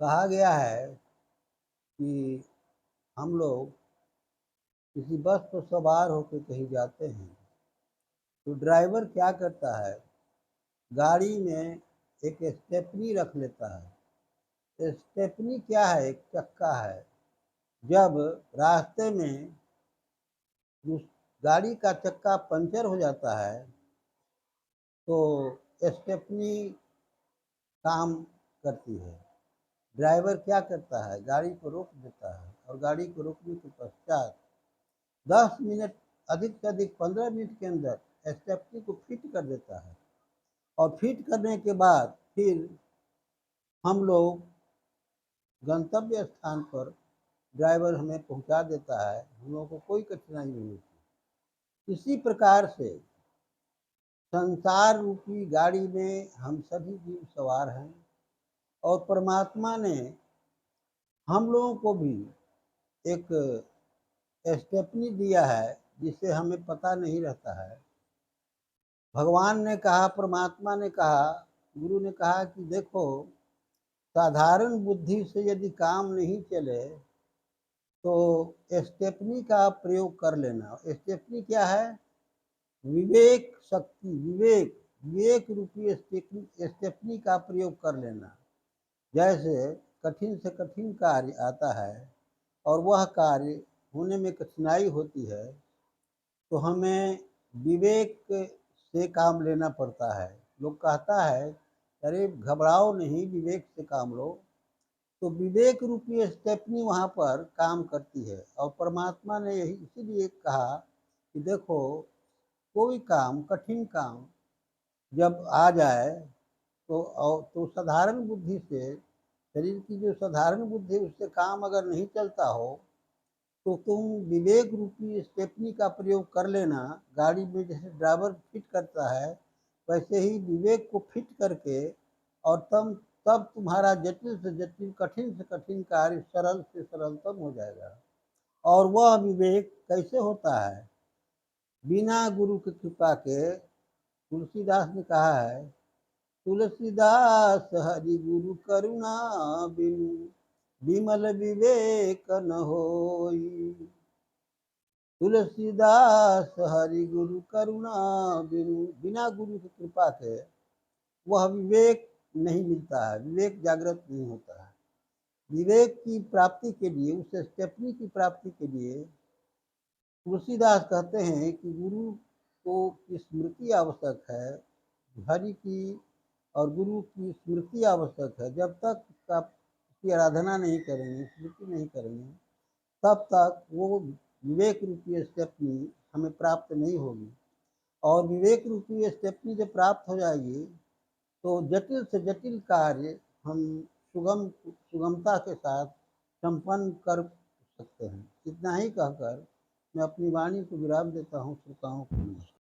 कहा गया है कि हम लोग किसी बस पर सवार होकर कहीं जाते हैं तो ड्राइवर क्या करता है, गाड़ी में एक स्टेपनी रख लेता है। स्टेपनी क्या है? एक चक्का है। जब रास्ते में उस गाड़ी का चक्का पंचर हो जाता है तो स्टेपनी काम करती है। ड्राइवर क्या करता है, गाड़ी को रोक देता है और गाड़ी को रोकने के पश्चात 10 मिनट, अधिक से अधिक 15 मिनट के अंदर स्टेपनी को फिट कर देता है। और फिट करने के बाद फिर हम लोग गंतव्य स्थान पर ड्राइवर हमें पहुंचा देता है। हम लोगों को कोई कठिनाई नहीं होती। इसी प्रकार से संसार रूपी गाड़ी में हम सभी जीव सवार हैं और परमात्मा ने हम लोगों को भी एक स्टेपनी दिया है जिसे हमें पता नहीं रहता है। भगवान ने कहा, परमात्मा ने कहा, गुरु ने कहा कि देखो, साधारण बुद्धि से यदि काम नहीं चले तो स्टेपनी का प्रयोग कर लेना। स्टेपनी क्या है? विवेक शक्ति, विवेक रूपी स्टेपनी का प्रयोग कर लेना। जैसे कठिन से कठिन कार्य आता है और वह कार्य होने में कठिनाई होती है तो हमें विवेक से काम लेना पड़ता है। लोग कहता है, अरे घबराओ नहीं, विवेक से काम लो। तो विवेक रूपी स्टेपनी वहाँ पर काम करती है। और परमात्मा ने यही इसीलिए कहा कि देखो, कोई काम, कठिन काम जब आ जाए तो साधारण बुद्धि से, शरीर की जो साधारण बुद्धि, उससे काम अगर नहीं चलता हो तो तुम विवेक रूपी स्टेपनी का प्रयोग कर लेना। गाड़ी में जैसे ड्राइवर फिट करता है वैसे ही विवेक को फिट करके, और तब तुम्हारा जटिल से जटिल, कठिन से कठिन कार्य सरल से सरलतम हो जाएगा। और वह विवेक कैसे होता है? बिना गुरु की कृपा के। तुलसीदास ने कहा है, तुलसीदास हरि गुरु करुणा बिनु विमल विवेक न होई। तुलसीदास हरि गुरु करुणा बिनु, बिना गुरु की कृपा के वह विवेक नहीं मिलता है, विवेक जागृत नहीं होता है। विवेक की प्राप्ति के लिए, उस स्टेपनी की प्राप्ति के लिए तुलसीदास कहते हैं कि गुरु को की स्मृति आवश्यक है, हरि की और गुरु की स्मृति आवश्यक है। जब तक उसकी आराधना नहीं करेंगे, स्मृति नहीं करेंगे, तब तक वो विवेक रूपी स्टेपनी हमें प्राप्त नहीं होगी। और विवेक रूपी स्टेपनी जब प्राप्त हो जाएगी तो जटिल से जटिल कार्य हम सुगमता के साथ संपन्न कर सकते हैं। इतना ही कहकर मैं अपनी वाणी को विराम देता हूँ। श्रोताओं को नमस्कार।